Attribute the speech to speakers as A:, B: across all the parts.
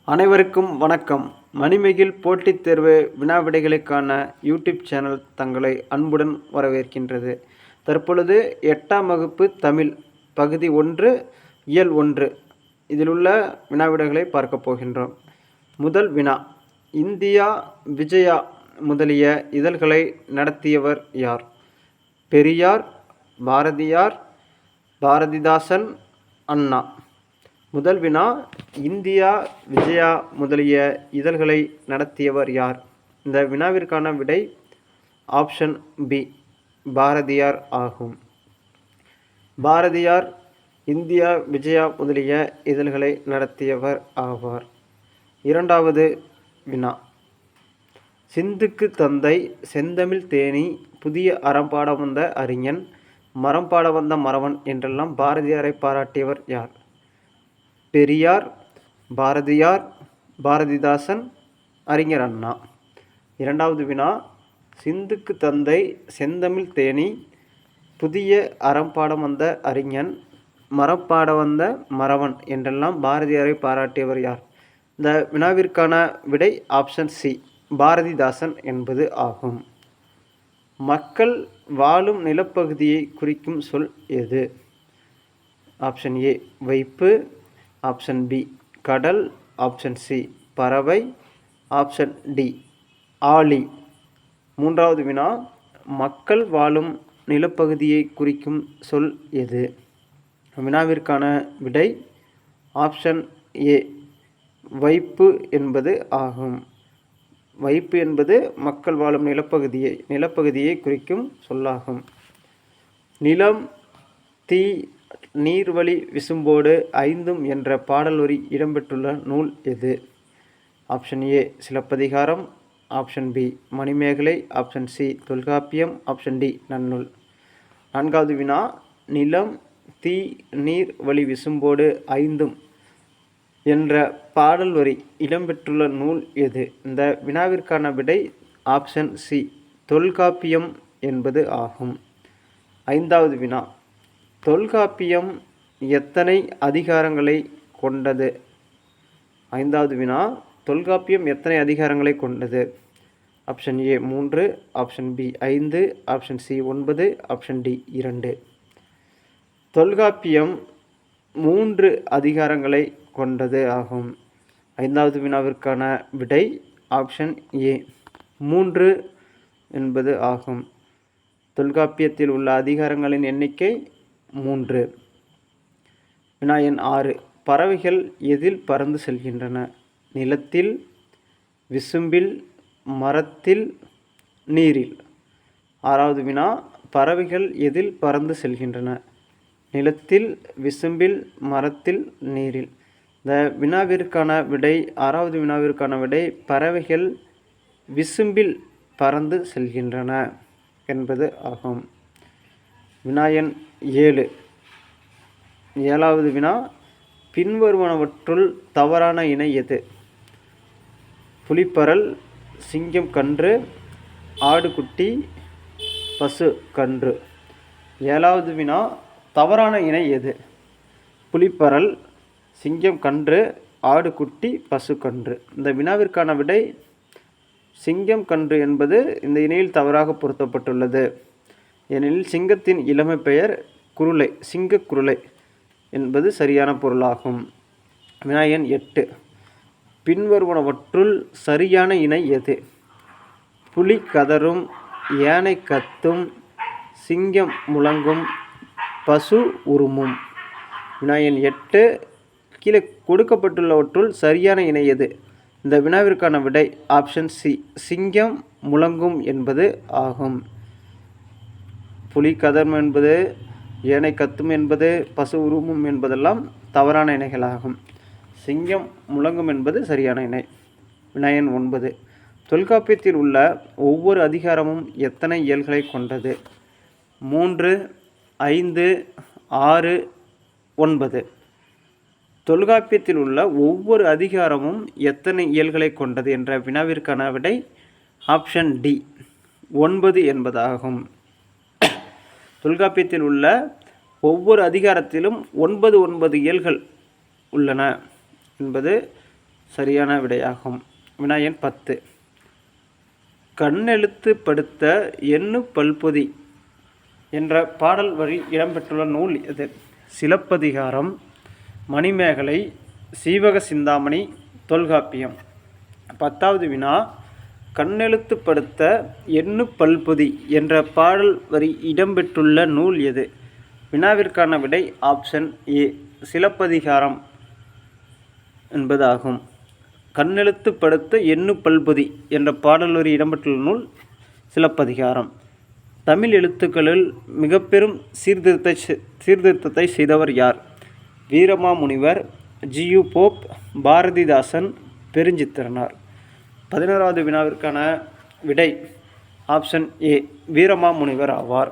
A: அனைவருக்கும் வணக்கம். மணிமேகலை போட்டித் தேர்வு வினாவிடைகளுக்கான யூடியூப் சேனல் தங்களை அன்புடன் வரவேற்கின்றது. தற்பொழுது 8ஆம் வகுப்பு தமிழ் பகுதி 1 இயல் 1 இதில் உள்ள வினாவிடைகளை பார்க்க போகின்றோம். முதல் வினா, இந்தியா விஜயா முதலிய இதழ்களை நடத்தியவர் யார்? பெரியார், பாரதியார், பாரதிதாசன், அண்ணா. முதல் வினா, இந்தியா விஜயா முதலிய இதழ்களை நடத்தியவர் யார்? இந்த வினாவிற்கான விடை ஆப்ஷன் பி, பாரதியார் ஆகும். பாரதியார் இந்தியா விஜயா முதலிய இதழ்களை நடத்தியவர் ஆவார். இரண்டாவது வினா, சிந்துக்கு தந்தை, செந்தமிழ் தேனி, புதிய அறம்பாட வந்த அறிஞன், மரம்பாட வந்த மறவன் என்றெல்லாம் பாரதியாரை பாராட்டியவர் யார்? பெரியார், பாரதியார், பாரதிதாசன், அறிஞர் அண்ணா. இரண்டாவது வினா, சிந்துக்கு தந்தை, செந்தமிழ் தேனி, புதிய அறம்பாடம் வந்த அறிஞன், மரப்பாட வந்த மறவன் என்றெல்லாம் பாரதியாரை பாராட்டியவர் யார்? இந்த வினாவிற்கான விடை ஆப்ஷன் சி, பாரதிதாசன் என்பது ஆகும். மக்கள் வாழும் நிலப்பகுதியை குறிக்கும் சொல் எது? ஆப்ஷன் ஏ வைப்பு, ஆப்ஷன் பி கடல், ஆப்ஷன் சி பறவை, ஆப்ஷன் டி ஆழி. மூன்றாவது வினா, மக்கள் வாழும் நிலப்பகுதியை குறிக்கும் சொல் எது? வினாவிற்கான விடை ஆப்ஷன் ஏ வைப்பு என்பது ஆகும். வைப்பு என்பது மக்கள் வாழும் நிலப்பகுதியை குறிக்கும் சொல்லாகும். நிலம், தீ, நீர்வழி விசும்போடு ஐந்தும் என்ற பாடல் வரி இடம்பெற்றுள்ள நூல் எது? Option A Silappathikaram, option B Manimekalai, option C Tolkappiyam, option D Nannool. நான்காவது வினா, நிலம், தீ, நீர் வழி விசும்போடு ஐந்தும் என்ற பாடல் வரி இடம்பெற்றுள்ள நூல் எது? இந்த வினாவிற்கான விடை ஆப்ஷன் சி தொல்காப்பியம் என்பது ஆகும். ஐந்தாவது வினா, தொல்காப்பியம் எத்தனை அதிகாரங்களை கொண்டது? ஐந்தாவது வினா, தொல்காப்பியம் எத்தனை அதிகாரங்களை கொண்டது? Option A 3, option B 5, option C 9, option D 2. Tolkappiyam 3 அதிகாரங்களை கொண்டது ஆகும். ஐந்தாவது வினாவிற்கான விடை ஆப்ஷன் ஏ 3 என்பது ஆகும். தொல்காப்பியத்தில் உள்ள அதிகாரங்களின் எண்ணிக்கை 3. வினா எண் 6, பறவைகள் எதில் பறந்து செல்கின்றன? நிலத்தில், விசும்பில், மரத்தில், நீரில். ஆறாவது வினா, பறவைகள் எதில் பறந்து செல்கின்றன? நிலத்தில், விசும்பில், மரத்தில், நீரில். இந்த வினாவிற்கான விடை, ஆறாவது வினாவிற்கான விடை பறவைகள் விசும்பில் பறந்து செல்கின்றன என்பது ஆகும். வினா எண் 7, ஏழாவது வினா, பின்வருவனவற்றுள் தவறான இணை எது? புலிப்பரல், சிங்கம் கன்று, ஆடு குட்டி, பசு கன்று. ஏழாவது வினா, தவறான இணை எது? புலிப்பரல், சிங்கம் கன்று, ஆடு குட்டி, பசு கன்று. இந்த வினாவிற்கான விடை சிங்கம் கன்று என்பது இந்த இணையில் தவறாக பொருத்தப்பட்டுள்ளது. ஏனெனில் சிங்கத்தின் இளமை பெயர் குருளை, சிங்க குருளை என்பது சரியான பொருளாகும். வினா எண் 8, பின்வருவனவற்றுள் சரியான இணை எது? புலி கதறும், யானை கத்தும், சிங்கம் முழங்கும், பசு உருமும். வினா எண் 8, கீழே கொடுக்கப்பட்டுள்ளவற்றுள் சரியான இணை எது? இந்த வினாவிற்கான விடை ஆப்ஷன் சி சிங்கம் முழங்கும் என்பது ஆகும். புலி கதறும் என்பது, யானை கத்தும் என்பது, பசு உருமும் என்பதெல்லாம் தவறான இணைகளாகும். சிங்கம் முழங்கும் என்பது சரியான இணை. வினா எண் 9, தொல்காப்பியத்தில் உள்ள ஒவ்வொரு அதிகாரமும் எத்தனை இயல்களை கொண்டது? 3, 5, 6, 9. தொல்காப்பியத்தில் உள்ள ஒவ்வொரு அதிகாரமும் எத்தனை இயல்களை கொண்டது என்ற வினாவிற்கான விடை ஆப்ஷன் டி 9 என்பதாகும். தொல்காப்பியத்தில் உள்ள ஒவ்வொரு அதிகாரத்திலும் 9 இயல்கள் உள்ளன என்பது சரியான விடையாகும். வினாயன் 10. கண்ணெழுத்து படுத்த எண்ணு பல்பொதி என்ற பாடல் வரி இடம்பெற்றுள்ள நூல் எது? சிலப்பதிகாரம், மணிமேகலை, சீவக சிந்தாமணி, தொல்காப்பியம். 10வது வினா, கண்ணெழுத்து படுத்த எண்ணு பல்பொதி என்ற பாடல் வரி இடம்பெற்றுள்ள நூல் எது? வினாவிற்கான விடை ஆப்ஷன் ஏ, சிலப்பதிகாரம் என்பதாகும். கண்ணெழுத்து படுத்த எண்ணு பல்பொதி என்ற பாடல் வரி இடம்பெற்றுள்ள நூல் சிலப்பதிகாரம். தமிழ் எழுத்துக்களில் மிக பெரும் சீர்திருத்தத்தை செய்தவர் யார்? Veeramamunivar, G U Pope, Bharathidasan, Perunchithiranar. 11வது வினாவிற்கான விடை ஆப்ஷன் ஏ, வீரமாமுனிவர் ஆவார்.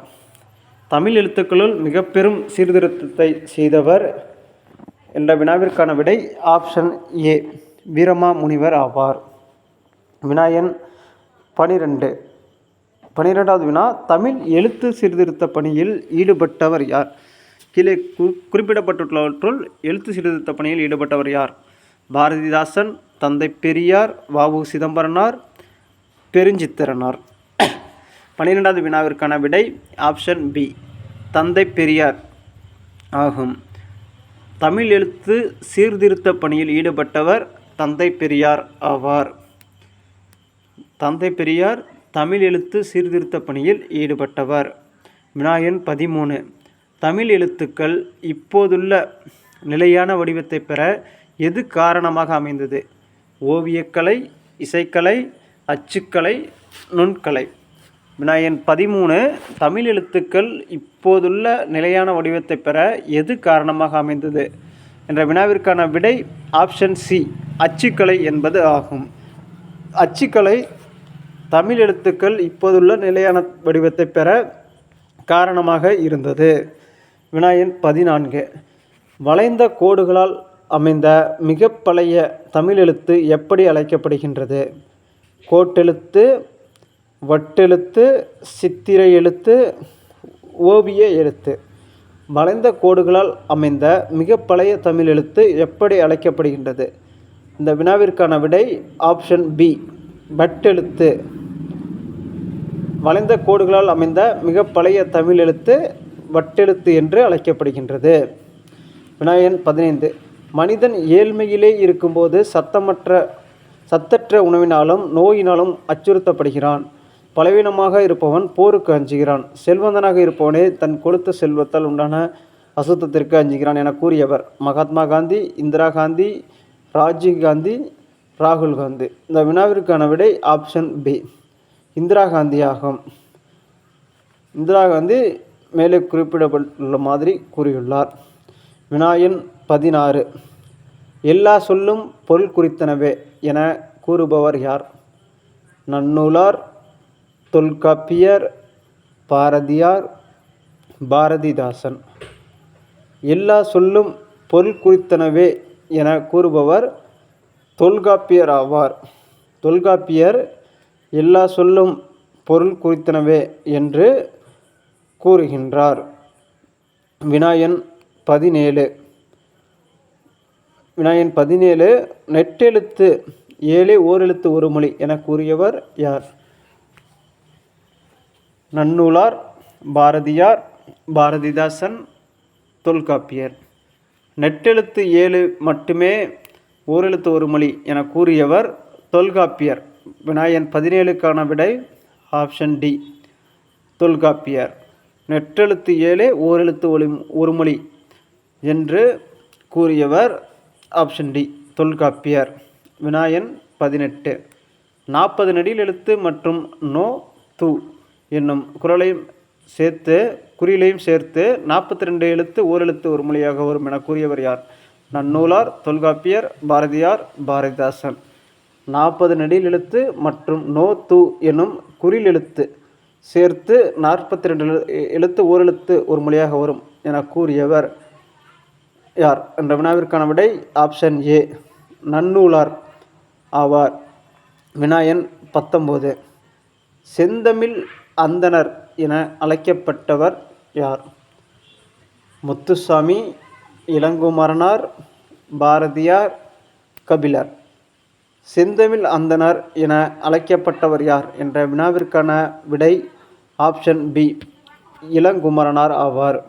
A: தமிழ் எழுத்துக்களுள் மிக பெரும் சீர்திருத்தத்தை செய்தவர் என்ற வினாவிற்கான விடை ஆப்ஷன் ஏ, வீரமாமுனிவர் ஆவார். வினாயன் 12. 12வது வினா, தமிழ் எழுத்து சீர்திருத்த பணியில் ஈடுபட்டவர் யார்? கீழே குறிப்பிடப்பட்டுள்ளவற்றுள் எழுத்து சீர்திருத்த பணியில் ஈடுபட்டவர் யார்? பாரதிதாசன், தந்தை பெரியார், வ.உ. சிதம்பரனார், பெருஞ்சித்திரனார். 12வது வினாவிற்கான விடை ஆப்ஷன் பி, தந்தை பெரியார் ஆகும். தமிழ் எழுத்து சீர்திருத்த பணியில் ஈடுபட்டவர் தந்தை பெரியார் ஆவார். தந்தை பெரியார் தமிழ் எழுத்து சீர்திருத்த பணியில் ஈடுபட்டவர். வினாயன் 13. தமிழ் எழுத்துக்கள் இப்போதுள்ள நிலையான வடிவத்தை பெற எது காரணமாக அமைந்தது? ஓவியக்கலை, இசைக்கலை, அச்சுக்கலை, நுண்கலை. வினாயன் 13. தமிழ் எழுத்துக்கள் இப்போதுள்ள நிலையான வடிவத்தை பெற எது காரணமாக அமைந்தது என்ற வினாவிற்கான விடை ஆப்ஷன் சி, அச்சுக்கலை என்பது ஆகும். அச்சுக்கலை தமிழ் எழுத்துக்கள் இப்போதுள்ள நிலையான வடிவத்தை பெற காரணமாக இருந்தது. வினாயன் 14. வளைந்த கோடுகளால் அமைந்த மிக பழைய தமிழ் எழுத்து எப்படி அழைக்கப்படுகின்றது? கோட்டெழுத்து, வட்டெழுத்து, சித்திரை எழுத்து, ஓவிய எழுத்து. வளைந்த கோடுகளால் அமைந்த மிக பழைய தமிழ் எழுத்து எப்படி அழைக்கப்படுகின்றது? இந்த வினாவிற்கான விடை ஆப்ஷன் பி, வட்டெழுத்து. வளைந்த கோடுகளால் அமைந்த மிக பழைய தமிழ் எழுத்து வட்டெழுத்து என்று அழைக்கப்படுகின்றது. வினாயன் 15. மனிதன் ஏழ்மையிலே இருக்கும்போது சத்தற்ற உணவினாலும் நோயினாலும் அச்சுறுத்தப்படுகிறான். பலவீனமாக இருப்பவன் போருக்கு அஞ்சுகிறான். செல்வந்தனாக இருப்பவனே தன் கொடுத்த செல்வத்தால் உண்டான அசுத்தத்திற்கு அஞ்சுகிறான் என கூறியவர்? மகாத்மா காந்தி, இந்திரா காந்தி, ராஜீவ் காந்தி, ராகுல் காந்தி. இந்த வினாவிற்கான விடை ஆப்ஷன் பி, இந்திரா காந்தி ஆகும். இந்திரா காந்தி மேலே குறிப்பிடப்பட்டுள்ள மாதிரி கூறியுள்ளார். வினாயன் 16. எல்லா சொல்லும் பொருள் குறித்தனவே என கூறுபவர் யார்? நன்னூலார், தொல்காப்பியர், பாரதியார், பாரதிதாசன். எல்லா சொல்லும் பொருள் குறித்தனவே என கூறுபவர் தொல்காப்பியர் ஆவார். தொல்காப்பியர் எல்லா சொல்லும் பொருள் குறித்தனவே என்று கூறுகின்றார். வினாயன் 17. வினாயன் 17. நெட்டெழுத்து 7 ஓரெழுத்து ஒரு மொழி என கூறியவர் யார்? நன்னூலார், பாரதியார், பாரதிதாசன், தொல்காப்பியர். நெட்டெழுத்து 7 மட்டுமே ஓரெழுத்து ஒரு மொழி என கூறியவர் தொல்காப்பியர். வினாயன் 17க்கான விடை ஆப்ஷன் டி, தொல்காப்பியர். நெட்டெழுத்து 7 ஓரெழுத்து ஒரு மொழி என்று கூறியவர் ஆப்ஷன் டி, தொல்காப்பியர். வினாயன் 18. 40 நெடில் எழுத்து மற்றும் நோ து என்னும் குறிலையும் சேர்த்து 42 எழுத்து ஓரெழுத்து ஒரு மொழியாக வரும் என கூறியவர் யார்? நன்னூலார், தொல்காப்பியர், பாரதியார், பாரதிதாசன். 40 நெடில் எழுத்து மற்றும் நோ து என்னும் குறில் எழுத்து சேர்த்து 42 எழுத்து ஓரெழுத்து ஒரு மொழியாக வரும் என கூறியவர் யார் என்ற வினாவிற்கான விடை ஆப்ஷன் ஏ, நன்னூலார் ஆவார். வினாயன் 19. செந்தமிழ் அந்தணர் என அழைக்கப்பட்டவர் யார்? முத்துசாமி, இளங்குமரனார், பாரதியார், கபிலர். செந்தமிழ் அந்தணர் என அழைக்கப்பட்டவர் யார் என்ற வினாவிற்கான விடை ஆப்ஷன் பி இளங்குமரனார் ஆவார்.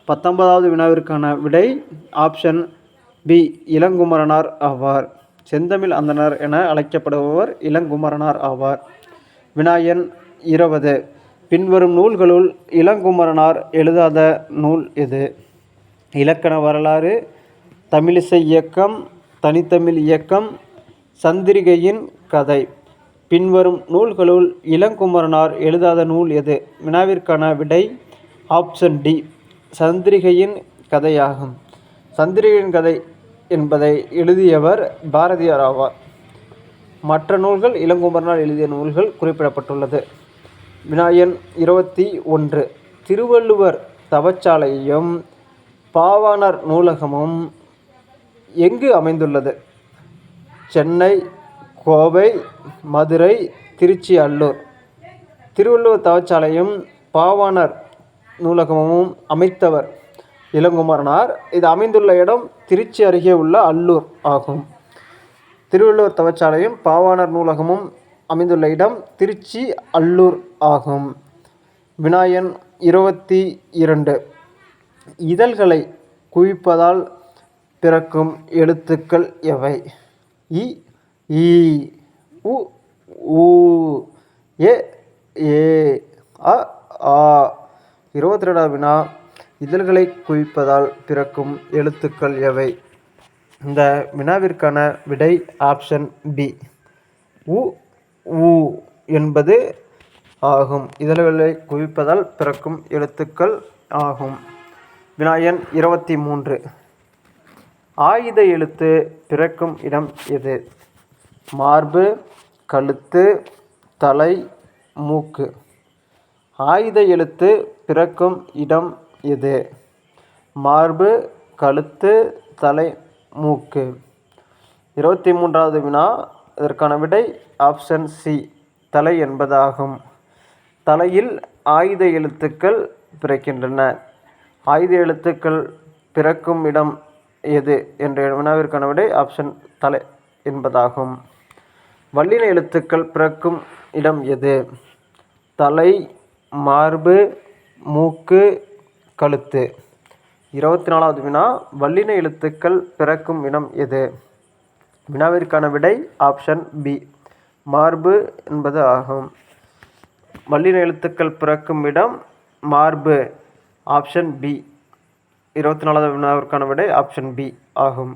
A: 19வது வினாவிற்கான விடை ஆப்ஷன் பி இளங்குமரனார் ஆவார். செந்தமிழ் அந்தணர் என அழைக்கப்படுபவர் இளங்குமரனார் ஆவார். வினா எண் 20. பின்வரும் நூல்களுள் இளங்குமரனார் எழுதாத நூல் எது? இலக்கண வரலாறு, தமிழிசை இயக்கம், தனித்தமிழ் இயக்கம், சந்திரிகையின் கதை. பின்வரும் நூல்களுள் இளங்குமரனார் எழுதாத நூல் எது? வினாவிற்கான விடை ஆப்ஷன் டி சந்திரிகையின் கதையாகும். சந்திரிகையின் கதை என்பதை எழுதியவர் பாரதியார் ஆவார். மற்ற நூல்கள் இளங்குமரனார் எழுதிய நூல்கள் குறிப்பிடப்பட்டுள்ளது. வினா எண் 21. திருவள்ளுவர் தவச்சாலையும் பாவாணர் நூலகமும் எங்கு அமைந்துள்ளது? சென்னை, கோவை, மதுரை, திருச்சி, அல்லூர். திருவள்ளுவர் தவச்சாலையும் பாவாணர் நூலகமும் அமைத்தவர் இளங்குமரனார். இது அமைந்துள்ள இடம் திருச்சி அருகே உள்ள அல்லூர் ஆகும். திருவள்ளுவர் தவச்சாலையும் பாவாணர் நூலகமும் அமைந்துள்ள இடம் திருச்சி, அல்லூர் ஆகும். வினா எண் 22. இதழ்களை குவிப்பதால் பிறக்கும் எழுத்துக்கள் எவை? இ, ஈ, உ, ஊ, ஏ, ஏ, அ, ஆ. 22வது வினா இதழ்களை குவிப்பதால் பிறக்கும் எழுத்துக்கள் எவை? இந்த வினாவிற்கான விடை ஆப்ஷன் பி உ, ஊ என்பது ஆகும். இதழ்களை குவிப்பதால் பிறக்கும் எழுத்துக்கள் ஆகும். வினா எண் 23. ஆயுத எழுத்து பிறக்கும் இடம் எது? மார்பு, கழுத்து, தலை, மூக்கு. ஆயுத எழுத்து பிறக்கும் இடம் எது? மார்பு, கழுத்து, தலை, மூக்கு. 23வது வினா இதற்கான விடை ஆப்ஷன் சி தலை என்பதாகும். தலையில் ஆயுத எழுத்துக்கள் பிறக்கின்றன. ஆயுத எழுத்துக்கள் பிறக்கும் இடம் எது என்ற வினாவிற்கான விடை ஆப்ஷன் தலை என்பதாகும். வல்லின எழுத்துக்கள் பிறக்கும் இடம் எது? தலை, மார்பு, மூக்கு, கழுத்து. 24வது வினா வல்லின எழுத்துக்கள் பிறக்கும் இடம் எது? வினாவிற்கான விடை ஆப்ஷன் பி மார்பு என்பது ஆகும். வல்லின எழுத்துக்கள் பிறக்கும் இடம் மார்பு ஆப்ஷன் பி. 24வது வினாவிற்கான விடை ஆப்ஷன் பி ஆகும்.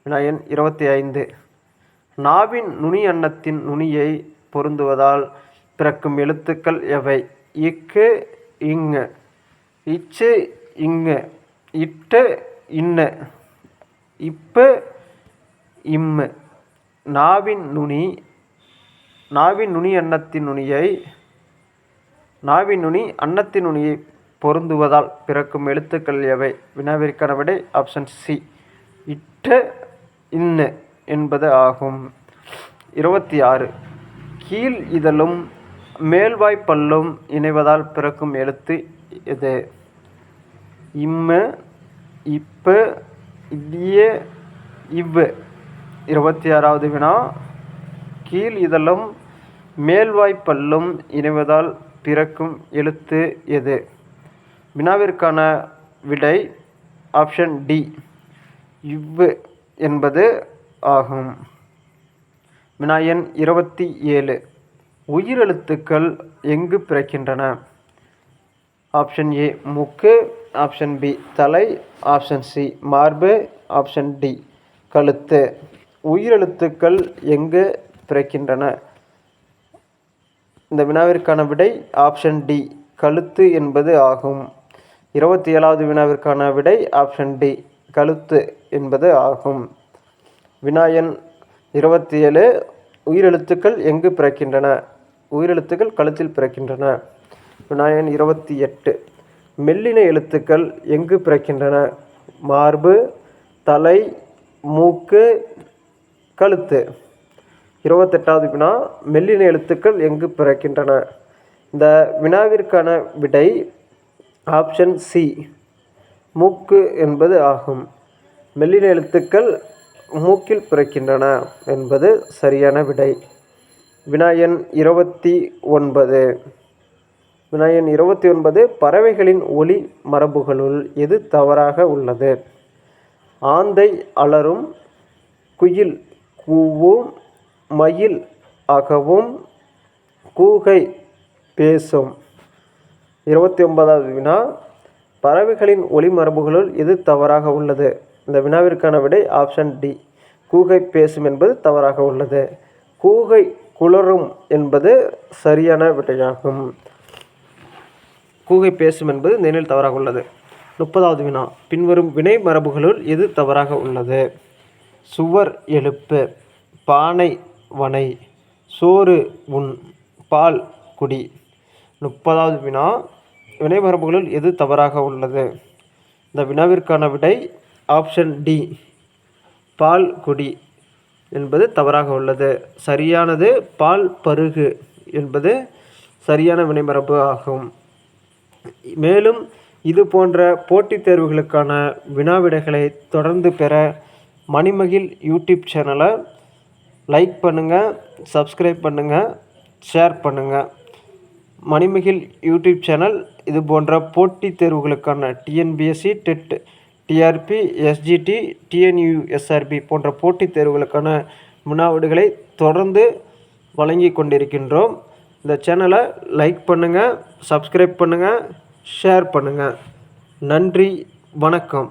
A: வினா எண் 25. நாவின் நுனி அன்னத்தின் நுனியை பொருந்துவதால் பிறக்கும் எழுத்துக்கள் எவை? இக்கு, இங்கு, இச்சு, இங்கு, இட்டு, இன்னு, இப்பு, இம்மு. நாவின் நுனி அன்னத்தின் நுனியை பொருந்துவதால் பிறக்கும் எழுத்துக்கள் எவை? வினாவிற்கான விடை ஆப்ஷன் சி இட்டு, இன்னு என்பது ஆகும். 26. கீழ் இதழும் மேல்வாய்ப்பல்லும் இணைவதால் பிறக்கும் எழுத்து எது? இம்மு, இப்பு, இவ்வு, இவ்வு. 26வது வினா கீழ் இதழும் மேல்வாய்ப்பல்லும் இணைவதால் பிறக்கும் எழுத்து எது? வினாவிற்கான விடை ஆப்ஷன் டி இவ்வு என்பது ஆகும். வினா எண் 27. உயிரெழுத்துக்கள் எங்கு பிறக்கின்றன? ஆப்ஷன் ஏ மூக்கு, ஆப்ஷன் பி தலை, ஆப்ஷன் சி மார்பு, ஆப்ஷன் டி கழுத்து. உயிரெழுத்துக்கள் எங்கு பிறக்கின்றன? இந்த வினாவிற்கான விடை ஆப்ஷன் டி கழுத்து என்பது ஆகும். 27வது வினாவிற்கான விடை ஆப்ஷன் டி கழுத்து என்பது ஆகும். வினா எண் 27. உயிரெழுத்துக்கள் எங்கு பிறக்கின்றன? உயிரெழுத்துக்கள் கழுத்தில் பிறக்கின்றன. வினா எண் 28. மெல்லின எழுத்துக்கள் எங்கு பிறக்கின்றன? மார்பு, தலை, மூக்கு, கழுத்து. 28வது வினா மெல்லின எழுத்துக்கள் எங்கு பிறக்கின்றன? இந்த வினாவிற்கான விடை ஆப்ஷன் சி மூக்கு என்பது ஆகும். மெல்லின எழுத்துக்கள் மூக்கில் பிறக்கின்றன என்பது சரியான விடை. வினா எண் 29. வினா எண் 29. பறவைகளின் ஒலி மரபுகளுள் எது தவறாக உள்ளது? ஆந்தை அலறும், குயில் கூவும், மயில் அகவும், கூகை பேசும். 29வது வினா. பறவைகளின் ஒலி மரபுகளுள் எது தவறாக உள்ளது? இந்த வினாவிற்கான விடை ஆப்ஷன் டி, கூகை பேசும் என்பது தவறாக உள்ளது. கூகை குளறும் என்பது சரியான விடையாகும். கூகை பேசும் என்பது இந்த எண்ணில் தவறாக உள்ளது. 30வது வினா. பின்வரும் வினை மரபுகளுள் எது தவறாக உள்ளது? சுவர் எழுப்பு, பானை வனை, சோறு உண், பால் குடி. 30வது வினா. வினை மரபுகளுள் எது தவறாக உள்ளது? இந்த வினாவிற்கான விடை ஆப்ஷன் டி, பால் குடி என்பது தவறாக உள்ளது. சரியானது பால் பருகு என்பது சரியான வினைமரபு ஆகும். மேலும் இது போன்ற போட்டித் தேர்வுகளுக்கான வினாவிடைகளை தொடர்ந்து பெற மணிமகிழ் யூடியூப் சேனலை லைக் பண்ணுங்கள், சப்ஸ்கிரைப் பண்ணுங்கள், ஷேர் பண்ணுங்கள். மணிமகிழ் யூடியூப் சேனல் இது போன்ற போட்டித் தேர்வுகளுக்கான TNPSC, TET, TRB, SGT, TNUSRB போன்ற போட்டித் தேர்வுகளுக்கான வினாவிடைகளை தொடர்ந்து வழங்கி கொண்டிருக்கின்றோம். இந்த சேனலை லைக் பண்ணுங்கள், சப்ஸ்கிரைப் பண்ணுங்கள், ஷேர் பண்ணுங்கள். நன்றி, வணக்கம்.